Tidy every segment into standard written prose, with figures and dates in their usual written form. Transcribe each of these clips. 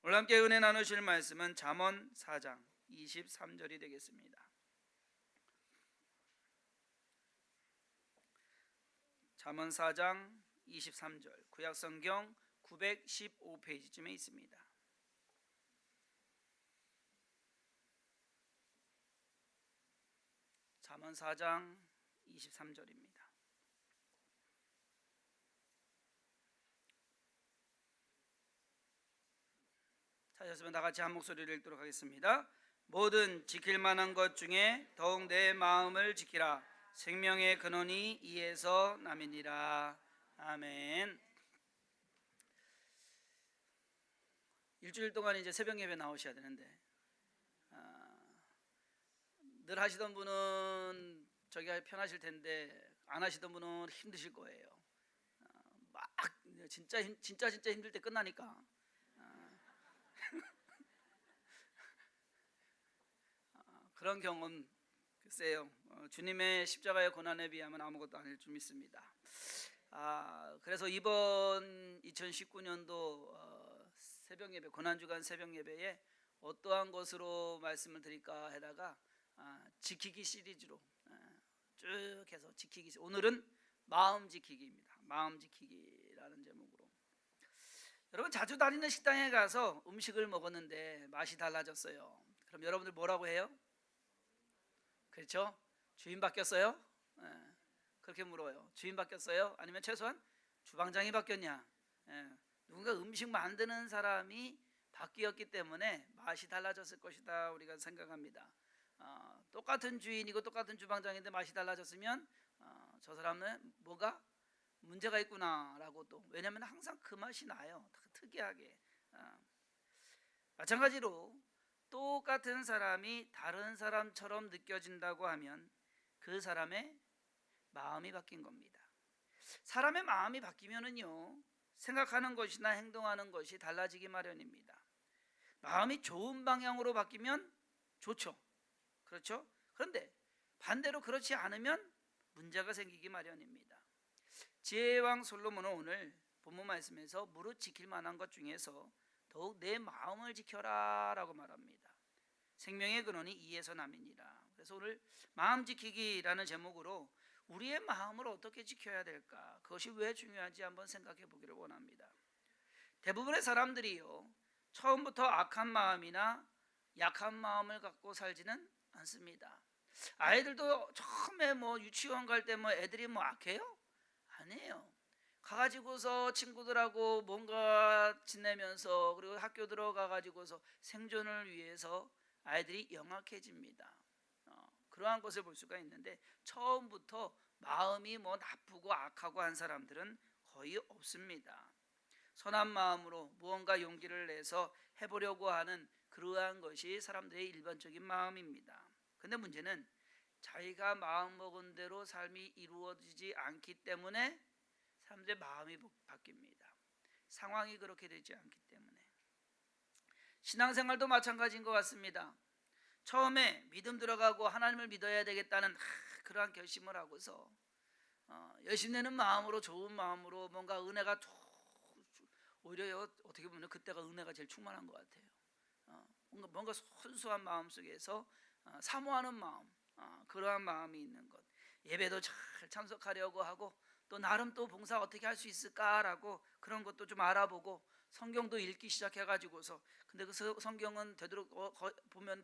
오늘 함께 은혜 나누실 말씀은 잠언 4장 23절이 되겠습니다. 잠언 4장 23절, 구약성경 915페이지쯤에 있습니다. 잠언 4장 23절입니다. 찾았으면 다 같이 한 목소리를 읽도록 하겠습니다. 모든 지킬 만한 것 중에 더욱 내 마음을 지키라. 생명의 근원이 이에서 남이니라. 아멘. 일주일 동안 이제 새벽 예배 나오셔야 되는데 늘 하시던 분은 저기 편하실 텐데 안 하시던 분은 힘드실 거예요. 막 진짜 힘들 때 끝나니까. 그런 경험 글쎄요, 주님의 십자가의 고난에 비하면 아무것도 아닐 줄 믿습니다. 그래서 이번 2019년도 새벽 예배, 고난주간 새벽 예배에 어떠한 것으로 말씀을 드릴까 하다가 지키기 시리즈로 쭉 해서 지키기. 오늘은 마음 지키기입니다. 마음 지키기라는 제목으로. 여러분 자주 다니는 식당에 가서 음식을 먹었는데 맛이 달라졌어요. 그럼 여러분들 뭐라고 해요? 그렇죠? 주인 바뀌었어요? 그렇게 물어요. 주인 바뀌었어요? 아니면 최소한 주방장이 바뀌었냐? 누군가 음식 만드는 사람이 바뀌었기 때문에 맛이 달라졌을 것이다 우리가 생각합니다. 똑같은 주인이고 똑같은 주방장인데 맛이 달라졌으면 저 사람은 뭐가 문제가 있구나라고, 또 왜냐하면 항상 그 맛이 나요. 특이하게. 마찬가지로 똑같은 사람이 다른 사람처럼 느껴진다고 하면 그 사람의 마음이 바뀐 겁니다. 사람의 마음이 바뀌면은요, 생각하는 것이나 행동하는 것이 달라지기 마련입니다. 마음이 좋은 방향으로 바뀌면 좋죠. 그렇죠? 그런데 반대로 그렇지 않으면 문제가 생기기 마련입니다. 지혜의 왕 솔로몬은 오늘 본문 말씀에서 무릇 지킬 만한 것 중에서 더욱 내 마음을 지켜라 라고 말합니다. 생명의 근원이 이에서 남이니라. 그래서 오늘 마음 지키기라는 제목으로 우리의 마음을 어떻게 지켜야 될까, 그것이 왜 중요한지 한번 생각해 보기를 원합니다. 대부분의 사람들이요, 처음부터 악한 마음이나 약한 마음을 갖고 살지는 않습니다. 아이들도 처음에 유치원 갈 때 애들이 악해요? 아니에요. 가가지고서 친구들하고 뭔가 지내면서, 그리고 학교 들어가가지고서 생존을 위해서 아이들이 영악해집니다. 그러한 것을 볼 수가 있는데, 처음부터 마음이 나쁘고 악하고 한 사람들은 거의 없습니다. 선한 마음으로 무언가 용기를 내서 해보려고 하는 그러한 것이 사람들의 일반적인 마음입니다. 근데 문제는 자기가 마음먹은 대로 삶이 이루어지지 않기 때문에 사람들의 마음이 바뀝니다. 상황이 그렇게 되지 않기 때문에. 신앙생활도 마찬가지인 것 같습니다. 처음에 믿음 들어가고 하나님을 믿어야 되겠다는 그러한 결심을 하고서 열심 내는 마음으로, 좋은 마음으로 뭔가 은혜가 오히려 어떻게 보면 그때가 은혜가 제일 충만한 것 같아요. 뭔가 순수한 마음 속에서 사모하는 마음, 그러한 마음이 있는 것. 예배도 잘 참석하려고 하고, 또 나름 또 봉사 어떻게 할 수 있을까라고 그런 것도 좀 알아보고 성경도 읽기 시작해가지고서, 근데 그 성경은 되도록 보면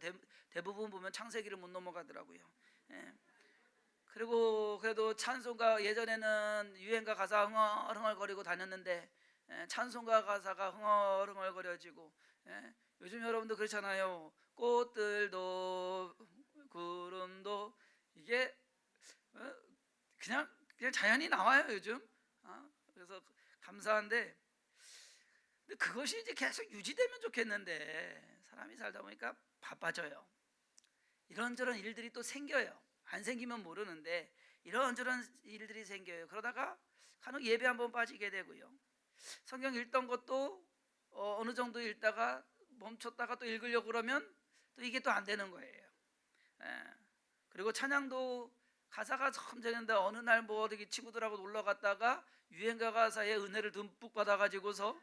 대부분 보면 창세기를 못 넘어가더라고요. 그리고 그래도 찬송가, 예전에는 유행가 가사 흥얼흥얼거리고 다녔는데 찬송가 가사가 흥얼흥얼거려지고, 요즘 여러분도 그렇잖아요. 꽃들도 구름도, 이게 그냥 자연이 나와요 요즘. 그래서 감사한데, 근데 그것이 이제 계속 유지되면 좋겠는데 사람이 살다 보니까 바빠져요. 이런저런 일들이 또 생겨요. 안 생기면 모르는데 이런저런 일들이 생겨요. 그러다가 간혹 예배 한번 빠지게 되고요. 성경 읽던 것도 어느 정도 읽다가 멈췄다가 또 읽으려고 그러면 또 이게 또 안 되는 거예요. 그리고 찬양도 가사가 참 되는데 어느 날 어디 친구들하고 놀러 갔다가 유행가 가사에 은혜를 듬뿍 받아가지고서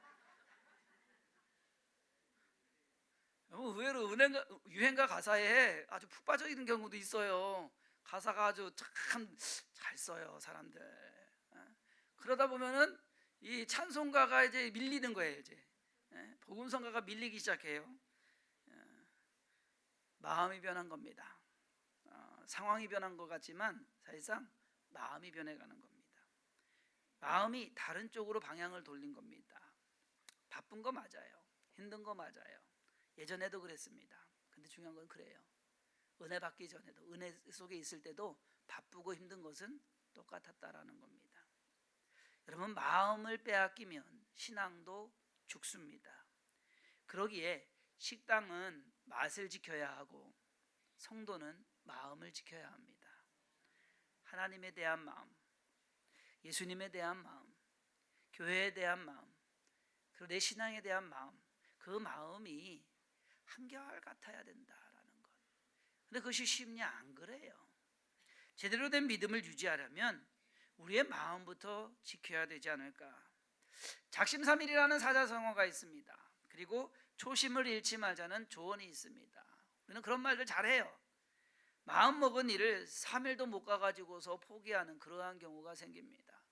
의외로 유행가 가사에 아주 푹 빠져 있는 경우도 있어요. 가사가 아주 참 잘 써요, 사람들. 그러다 보면은 이 찬송가가 이제 밀리는 거예요. 이제 복음성가가 밀리기 시작해요. 마음이 변한 겁니다. 상황이 변한 것 같지만 사실상 마음이 변해가는 겁니다. 마음이 다른 쪽으로 방향을 돌린 겁니다. 바쁜 거 맞아요. 힘든 거 맞아요. 예전에도 그랬습니다. 근데 중요한 건 그래요. 은혜 받기 전에도, 은혜 속에 있을 때도 바쁘고 힘든 것은 똑같았다라는 겁니다. 여러분, 마음을 빼앗기면 신앙도 죽습니다. 그러기에 식당은 맛을 지켜야 하고 성도는 마음을 지켜야 합니다. 하나님에 대한 마음, 예수님에 대한 마음, 교회에 대한 마음, 그리고 내 신앙에 대한 마음, 그 마음이 한결같아야 된다라는 것. 근데 그것이 쉽냐? 안 그래요. 제대로 된 믿음을 유지하려면 우리의 마음부터 지켜야 되지 않을까. 작심삼일이라는 사자성어가 있습니다. 그리고 초심을 잃지 말자는 조언이 있습니다. 우리는 그런 말들 잘해요. 마음 먹은 일을 3일도 못 가가지고서 포기하는 그러한 경우가 생깁니다.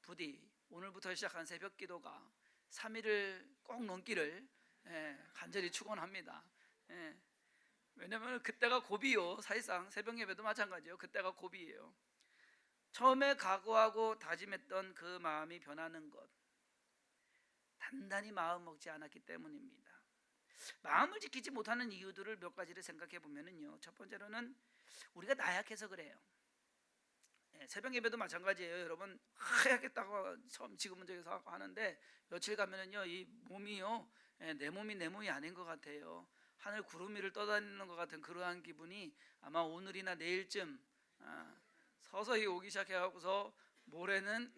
부디 오늘부터 시작한 새벽 기도가 3일을 꼭 넘기를 간절히 축원합니다. 왜냐하면 그때가 고비요. 사실상 새벽 예배도 마찬가지예요. 그때가 고비예요. 처음에 각오하고 다짐했던 그 마음이 변하는 것, 단단히 마음 먹지 않았기 때문입니다. 마음을 지키지 못하는 이유들을 몇 가지를 생각해 보면은요, 첫 번째로는 우리가 나약해서 그래요. 새벽 예배도 마찬가지예요. 여러분, 해야겠다고 지금은 저기서 하는데 며칠 가면은요, 이 몸이요, 내 몸이 아닌 것 같아요. 하늘 구름 위를 떠다니는 것 같은 그러한 기분이 아마 오늘이나 내일쯤 서서히 오기 시작해갖고서 모레는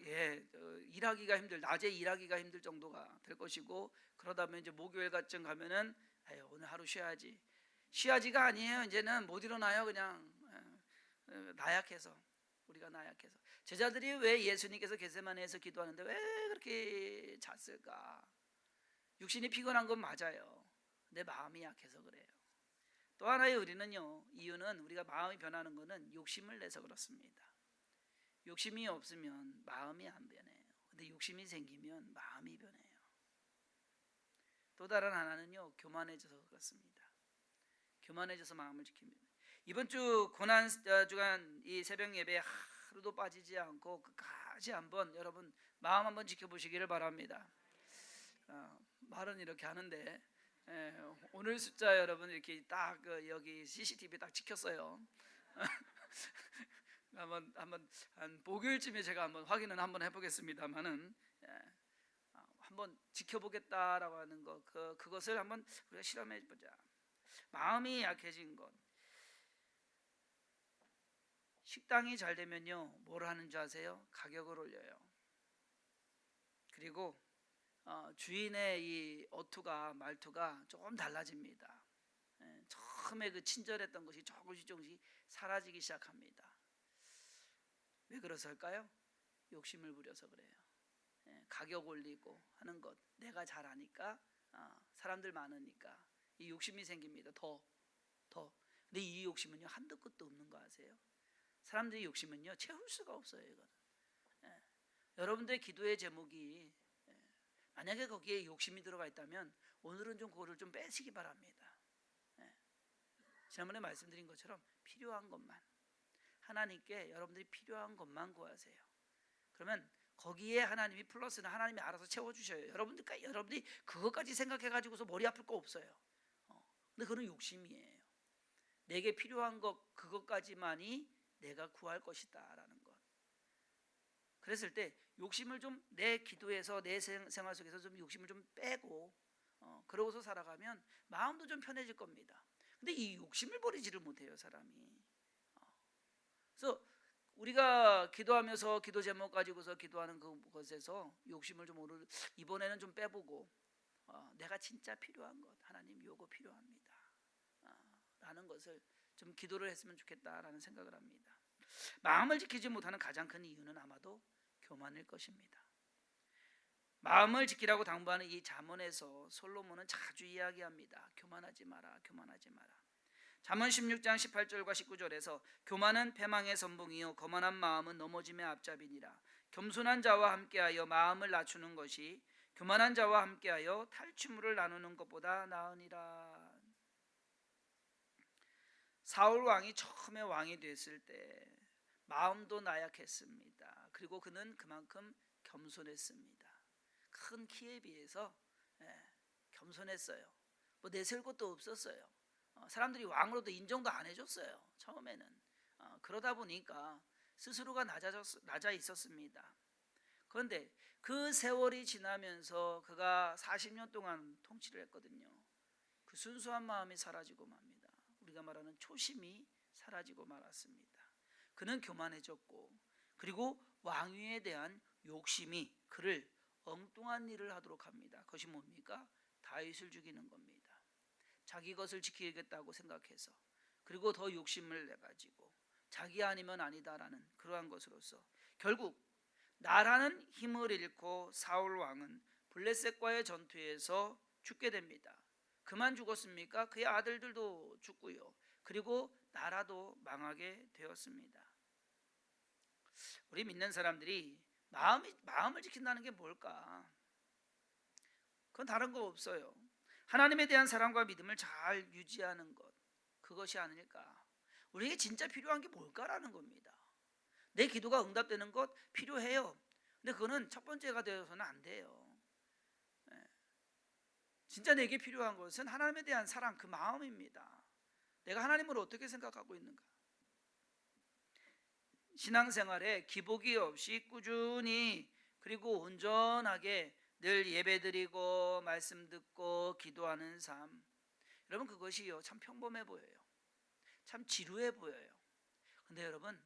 일하기가 낮에 일하기가 힘들 정도가 될 것이고, 그러다 보면 이제 목요일쯤 가면은 오늘 하루 쉬어야지가 아니에요. 이제는 못 일어나요. 그냥 나약해서, 우리가 나약해서. 제자들이 왜 예수님께서 겟세마네에서 기도하는데 왜 그렇게 잤을까? 육신이 피곤한 건 맞아요. 내 마음이 약해서 그래요. 또 하나의 이유는 우리가 마음이 변하는 것은 욕심을 내서 그렇습니다. 욕심이 없으면 마음이 안 변해요. 근데 욕심이 생기면 마음이 변해요. 또 다른 하나는요, 교만해져서 그렇습니다. 교만해져서 마음을 지킵니다. 이번 주 고난 주간 이 새벽 예배 하루도 빠지지 않고 끝까지 한번 여러분 마음 한번 지켜보시기를 바랍니다. 말은 이렇게 하는데 오늘 숫자 여러분 이렇게 딱 여기 CCTV 딱 찍혔어요. 한번 한 목요일쯤에 제가 한번 확인은 한번 해보겠습니다만은 한번 지켜보겠다라고 하는 것, 그것을 한번 우리가 실험해 보자. 마음이 약해진 것. 식당이 잘 되면요, 뭘 하는 줄 아세요? 가격을 올려요. 그리고 주인의 이 말투가 조금 달라집니다. 처음에 그 친절했던 것이 조금씩 사라지기 시작합니다. 왜 그랬을까요? 욕심을 부려서 그래요. 가격 올리고 하는 것, 내가 잘 아니까, 사람들 많으니까 이 욕심이 생깁니다. 더. 근데 이 욕심은요, 한도 끝도 없는 거 아세요? 사람들의 욕심은요, 채울 수가 없어요. 이거는. 여러분들의 기도의 제목이 만약에 거기에 욕심이 들어가 있다면 오늘은 좀 그거를 좀 빼시기 바랍니다. 지난번에 말씀드린 것처럼 필요한 것만, 하나님께 여러분들이 필요한 것만 구하세요. 그러면 거기에 하나님이 플러스는 하나님이 알아서 채워주셔요. 여러분들이 그것까지 생각해가지고서 머리 아플 거 없어요. 근데 그건 욕심이에요. 내게 필요한 것, 그것까지만이 내가 구할 것이다 라는 것. 그랬을 때 욕심을 좀, 내 기도에서 내 생활 속에서 좀 욕심을 좀 빼고 그러고서 살아가면 마음도 좀 편해질 겁니다. 근데 이 욕심을 버리지를 못해요, 사람이. 그래서 우리가 기도하면서 기도 제목 가지고서 기도하는 그것에서 욕심을 좀 이번에는 좀 빼보고 내가 진짜 필요한 것, 하나님 요거 필요합니다 라는 것을 좀 기도를 했으면 좋겠다라는 생각을 합니다. 마음을 지키지 못하는 가장 큰 이유는 아마도 교만일 것입니다. 마음을 지키라고 당부하는 이 잠언에서 솔로몬은 자주 이야기합니다. 교만하지 마라, 교만하지 마라. 잠언 16장 18절과 19절에서 교만은 패망의 선봉이요 거만한 마음은 넘어짐의 앞잡이니라. 겸손한 자와 함께하여 마음을 낮추는 것이 교만한 자와 함께하여 탈취물을 나누는 것보다 나으니라. 사울 왕이 처음에 왕이 됐을 때 마음도 나약했습니다. 그리고 그는 그만큼 겸손했습니다. 큰 키에 비해서 겸손했어요. 뭐 내세울 것도 없었어요. 사람들이 왕으로도 인정도 안 해줬어요. 처음에는. 그러다 보니까 스스로가 낮아 있었습니다. 그런데 그 세월이 지나면서 그가 40년 동안 통치를 했거든요. 그 순수한 마음이 사라지고 맙니다. 우리가 말하는 초심이 사라지고 말았습니다. 그는 교만해졌고, 그리고 왕위에 대한 욕심이 그를 엉뚱한 일을 하도록 합니다. 그것이 뭡니까? 다윗을 죽이는 겁니다. 자기 것을 지키겠다고 생각해서, 그리고 더 욕심을 내가지고 자기 아니면 아니다라는 그러한 것으로서 결국 나라는 힘을 잃고 사울 왕은 블레셋과의 전투에서 죽게 됩니다. 그만 죽었습니까? 그의 아들들도 죽고요. 그리고 나라도 망하게 되었습니다. 우리 믿는 사람들이 마음을 지킨다는 게 뭘까? 그건 다른 거 없어요. 하나님에 대한 사랑과 믿음을 잘 유지하는 것, 그것이 아닐까? 우리에게 진짜 필요한 게 뭘까라는 겁니다. 내 기도가 응답되는 것 필요해요. 근데 그거는 첫 번째가 되어서는 안 돼요. 진짜 내게 필요한 것은 하나님에 대한 사랑, 그 마음입니다. 내가 하나님을 어떻게 생각하고 있는가? 신앙생활에 기복이 없이 꾸준히 그리고 온전하게 늘 예배드리고 말씀 듣고 기도하는 삶, 여러분 그것이요 참 평범해 보여요. 참 지루해 보여요. 근데 여러분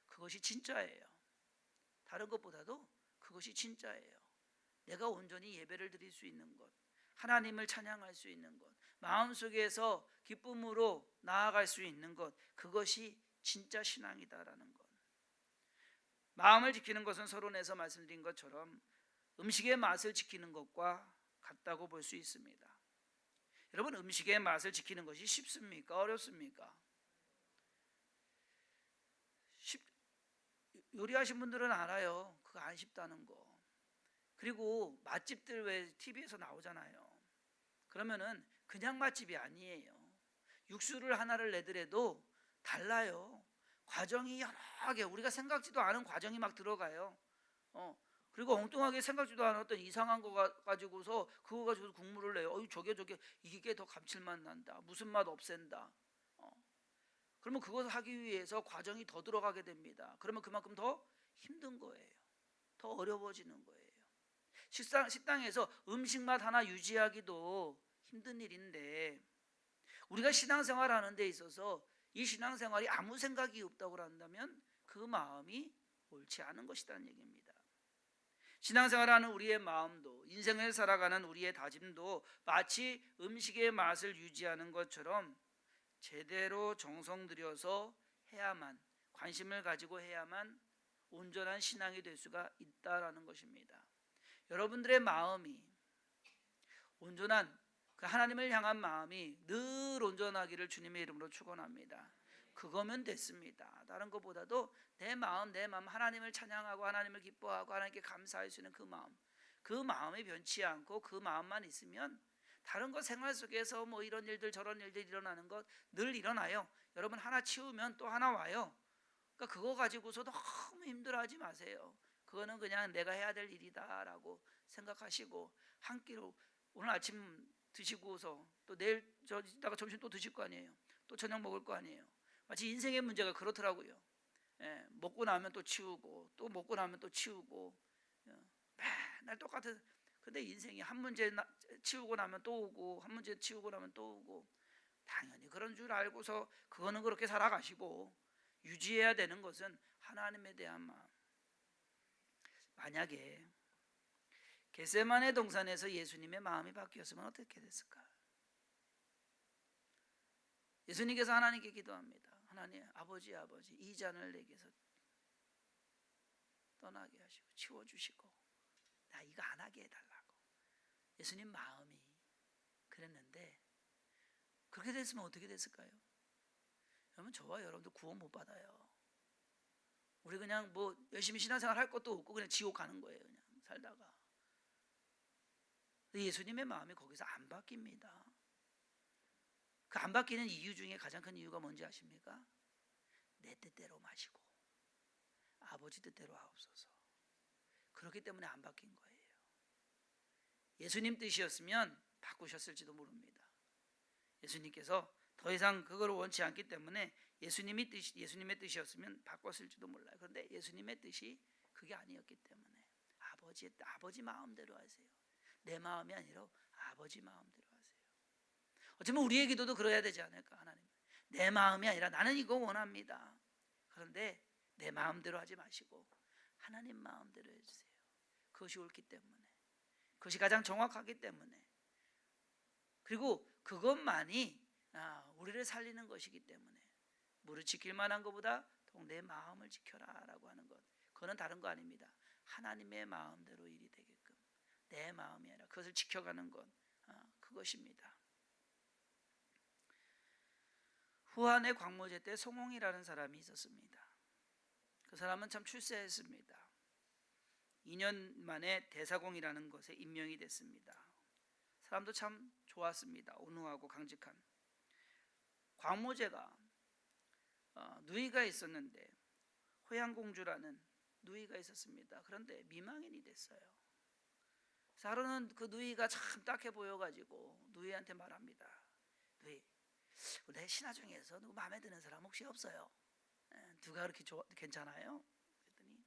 그것이 진짜예요. 다른 것보다도 그것이 진짜예요. 내가 온전히 예배를 드릴 수 있는 것, 하나님을 찬양할 수 있는 것, 마음속에서 기쁨으로 나아갈 수 있는 것, 그것이 진짜 신앙이다라는 것. 마음을 지키는 것은 서론에서 말씀드린 것처럼 음식의 맛을 지키는 것과 같다고 볼 수 있습니다. 여러분 음식의 맛을 지키는 것이 쉽습니까? 어렵습니까? 요리하신 분들은 알아요. 그거 안 쉽다는 거. 그리고 맛집들 왜 TV에서 나오잖아요. 그러면은 그냥 맛집이 아니에요. 육수를 하나를 내더라도 달라요. 과정이 여러 개, 우리가 생각지도 않은 과정이 막 들어가요. 그리고 엉뚱하게 생각지도 않은 어떤 이상한 거 가지고서 그거 가지고 국물을 내요. 저게 이게 더 감칠맛 난다. 무슨 맛 없앤다. 그러면 그것을 하기 위해서 과정이 더 들어가게 됩니다. 그러면 그만큼 더 힘든 거예요. 더 어려워지는 거예요. 식당에서 음식 맛 하나 유지하기도 힘든 일인데, 우리가 신앙생활 하는 데 있어서 이 신앙생활이 아무 생각이 없다고 한다면 그 마음이 옳지 않은 것이라는 얘기입니다. 신앙생활하는 우리의 마음도, 인생을 살아가는 우리의 다짐도 마치 음식의 맛을 유지하는 것처럼 제대로 정성 들여서 해야만, 관심을 가지고 해야만 온전한 신앙이 될 수가 있다라는 것입니다. 여러분들의 마음이 온전한 그 하나님을 향한 마음이 늘 온전하기를 주님의 이름으로 축원합니다. 그거면 됐습니다. 다른 것보다도 내 마음 하나님을 찬양하고 하나님을 기뻐하고 하나님께 감사할 수 있는 그 마음이 변치 않고 그 마음만 있으면 다른 것 생활 속에서 뭐 이런 일들 저런 일들 일어나는 것 늘 일어나요. 여러분 하나 치우면 또 하나 와요. 그러니까 그거 가지고서 너무 힘들어하지 마세요. 그거는 그냥 내가 해야 될 일이다라고 생각하시고 한 끼로 오늘 아침 드시고서 또 내일 이따가 점심 또 드실 거 아니에요. 또 저녁 먹을 거 아니에요. 마치 인생의 문제가 그렇더라고요. 먹고 나면 또 치우고 또 먹고 나면 또 치우고 맨날 똑같은. 근데 인생이 한 문제 치우고 나면 또 오고 한 문제 치우고 나면 또 오고, 당연히 그런 줄 알고서 그거는 그렇게 살아가시고 유지해야 되는 것은 하나님에 대한 마음. 만약에 겟세마네 동산에서 예수님의 마음이 바뀌었으면 어떻게 됐을까? 예수님께서 하나님께 기도합니다. 하나님 아버지 이 잔을 내게서 떠나게 하시고 치워주시고 나 이거 안 하게 해달라고. 예수님 마음이 그랬는데 그렇게 됐으면 어떻게 됐을까요? 여러분, 저와 여러분도 구원 못 받아요. 우리 그냥 뭐 열심히 신앙생활 할 것도 없고 그냥 지옥 가는 거예요. 그냥 살다가. 예수님의 마음이 거기서 안 바뀝니다. 그 안 바뀌는 이유 중에 가장 큰 이유가 뭔지 아십니까? 내 뜻대로 마시고 아버지 뜻대로 하옵소서. 그렇기 때문에 안 바뀐 거예요. 예수님 뜻이었으면 바꾸셨을지도 모릅니다. 예수님께서 더 이상 그걸 원치 않기 때문에 예수님의 뜻이었으면 바꿨을지도 몰라요. 그런데 예수님의 뜻이 그게 아니었기 때문에 아버지 마음대로 하세요. 내 마음이 아니라 아버지 마음대로 하세요. 어쩌면 우리의 기도도 그래야 되지 않을까. 하나님, 내 마음이 아니라 나는 이거 원합니다. 그런데 내 마음대로 하지 마시고 하나님 마음대로 해주세요. 그것이 옳기 때문에, 그것이 가장 정확하기 때문에, 그리고 그것만이 우리를 살리는 것이기 때문에 무릇 지킬 만한 것보다 더욱 내 마음을 지켜라 라고 하는 것, 그거는 다른 거 아닙니다. 하나님의 마음대로 일이 되게끔 내 마음이 아니라 그것을 지켜가는 것, 그것입니다. 후한의 광무제 때 송홍이라는 사람이 있었습니다. 그 사람은 참 출세했습니다. 2년 만에 대사공이라는 것에 임명이 됐습니다. 사람도 참 좋았습니다. 온후하고 강직한. 광무제가 누이가 있었는데, 호양공주라는 누이가 있었습니다. 그런데 미망인이 됐어요. 사르는 그 누이가 참 딱해 보여가지고 누이한테 말합니다. 누이, 내 신하 중에서 누구 마음에 드는 사람 혹시 없어요? 누가 그렇게 괜찮아요? 그랬더니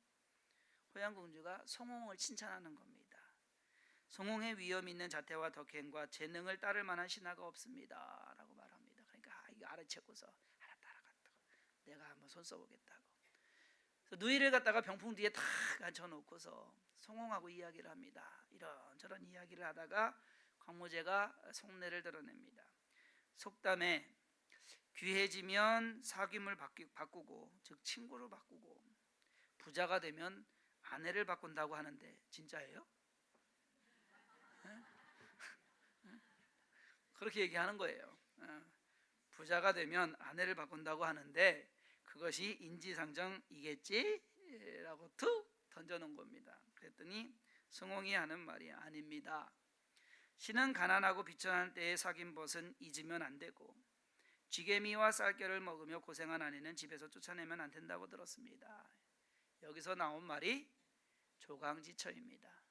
호양공주가 송홍을 칭찬하는 겁니다. 송홍의 위엄 있는 자태와 덕행과 재능을 따를 만한 신하가 없습니다 라고 말합니다. 그러니까 이거 알아채고서 알았다, 내가 한번 손 써보겠다고. 그래서 누이를 갖다가 병풍 뒤에 탁 앉혀놓고서 송홍하고 이야기를 합니다. 이런저런 이야기를 하다가 광무제가 속내를 드러냅니다. 속담에 귀해지면 사귐을 바꾸고, 즉 친구를 바꾸고, 부자가 되면 아내를 바꾼다고 하는데 진짜예요? 그렇게 얘기하는 거예요. 부자가 되면 아내를 바꾼다고 하는데 그것이 인지상정이겠지? 라고 툭 던져놓은 겁니다. 그랬더니 송홍이 하는 말이 아닙니다. 신은 가난하고 비천한 때에 사귄 벗은 잊으면 안 되고, 쥐개미와 쌀겨를 먹으며 고생한 아내는 집에서 쫓아내면 안 된다고 들었습니다. 여기서 나온 말이 조강지처입니다.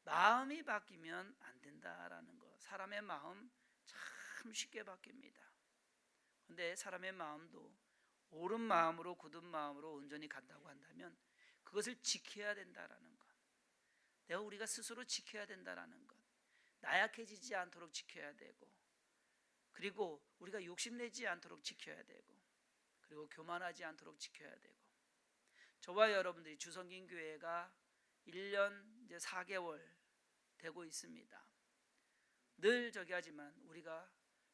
마음이 바뀌면 안 된다라는 거. 사람의 마음 참 쉽게 바뀝니다. 그런데 사람의 마음도 옳은 마음으로, 굳은 마음으로 온전히 간다고 한다면 그것을 지켜야 된다라는 것. 우리가 스스로 지켜야 된다라는 것. 나약해지지 않도록 지켜야 되고, 그리고 우리가 욕심내지 않도록 지켜야 되고, 그리고 교만하지 않도록 지켜야 되고. 저와 여러분들이 주성긴교회가 1년 이제 4개월 되고 있습니다. 늘 저기 하지만 우리가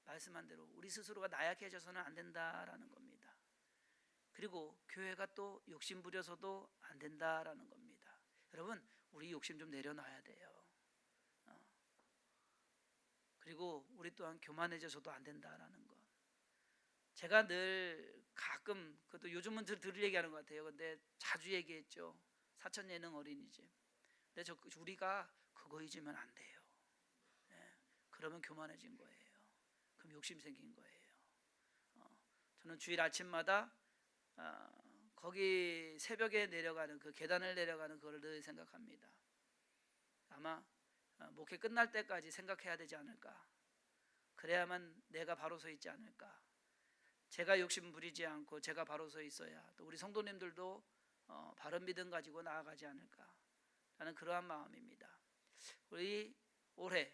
말씀한 대로 우리 스스로가 나약해져서는 안 된다라는 겁니다. 그리고 교회가 또 욕심 부려서도 안 된다라는 겁니다. 여러분, 우리 욕심 좀 내려놔야 돼요. 그리고 우리 또한 교만해져서도 안 된다라는 것. 제가 늘 가끔, 그것도 요즘은 들 얘기하는 것 같아요. 근데 자주 얘기했죠. 사천예능 어린이집. 근데 우리가 그거 잊으면 안 돼요. 그러면 교만해진 거예요. 그럼 욕심 생긴 거예요. 저는 주일 아침마다 거기 새벽에 내려가는 그 계단을 내려가는 그걸 늘 생각합니다. 아마 목회 끝날 때까지 생각해야 되지 않을까. 그래야만 내가 바로 서 있지 않을까. 제가 욕심 부리지 않고 제가 바로 서 있어야 또 우리 성도님들도 바른 믿음 가지고 나아가지 않을까. 라는 그러한 마음입니다. 우리 올해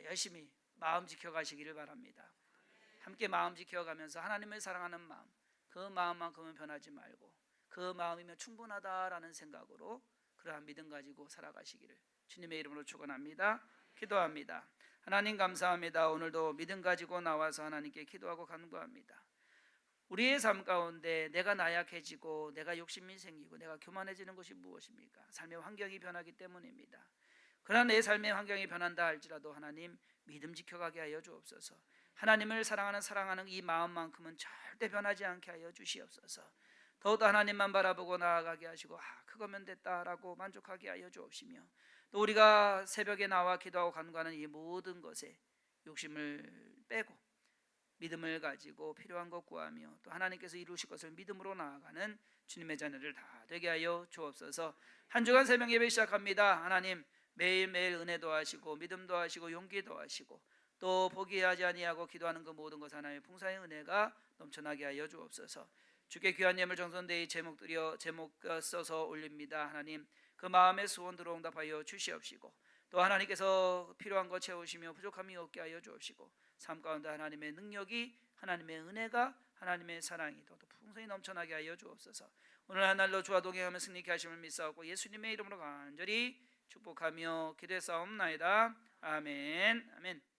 열심히 마음 지켜가시기를 바랍니다. 함께 마음 지켜가면서 하나님을 사랑하는 마음, 그 마음만큼은 변하지 말고 그 마음이면 충분하다라는 생각으로 그러한 믿음 가지고 살아가시기를 주님의 이름으로 축원합니다. 기도합니다. 하나님 감사합니다. 오늘도 믿음 가지고 나와서 하나님께 기도하고 간구합니다. 우리의 삶 가운데 내가 나약해지고 내가 욕심이 생기고 내가 교만해지는 것이 무엇입니까? 삶의 환경이 변하기 때문입니다. 그러나 내 삶의 환경이 변한다 할지라도 하나님 믿음 지켜가게 하여 주옵소서. 하나님을 사랑하는 이 마음만큼은 절대 변하지 않게 하여 주시옵소서. 더욱더 하나님만 바라보고 나아가게 하시고 그거면 됐다라고 만족하게 하여 주옵시며, 또 우리가 새벽에 나와 기도하고 간구하는 이 모든 것에 욕심을 빼고 믿음을 가지고 필요한 것 구하며 또 하나님께서 이루실 것을 믿음으로 나아가는 주님의 자녀들 다 되게 하여 주옵소서. 한 주간 새벽 예배 시작합니다. 하나님 매일매일 은혜도 하시고 믿음도 하시고 용기도 하시고 또 포기하지 아니하고 기도하는 그 모든 것 하나님의 풍성의 은혜가 넘쳐나게 하여 주옵소서. 주께 귀한 예물 정성대의 제목 써서 올립니다. 하나님 그 마음의 소원들을 응답하여 주시옵시고 또 하나님께서 필요한 것 채우시며 부족함이 없게 하여 주옵시고 삶 가운데 하나님의 능력이, 하나님의 은혜가, 하나님의 사랑이 더 풍성히 넘쳐나게 하여 주옵소서. 오늘 한 날로 주와 동행하며 승리케 하심을 믿사오고 예수님의 이름으로 간절히 축복하며 기도했사옵나이다. 아멘. 아멘.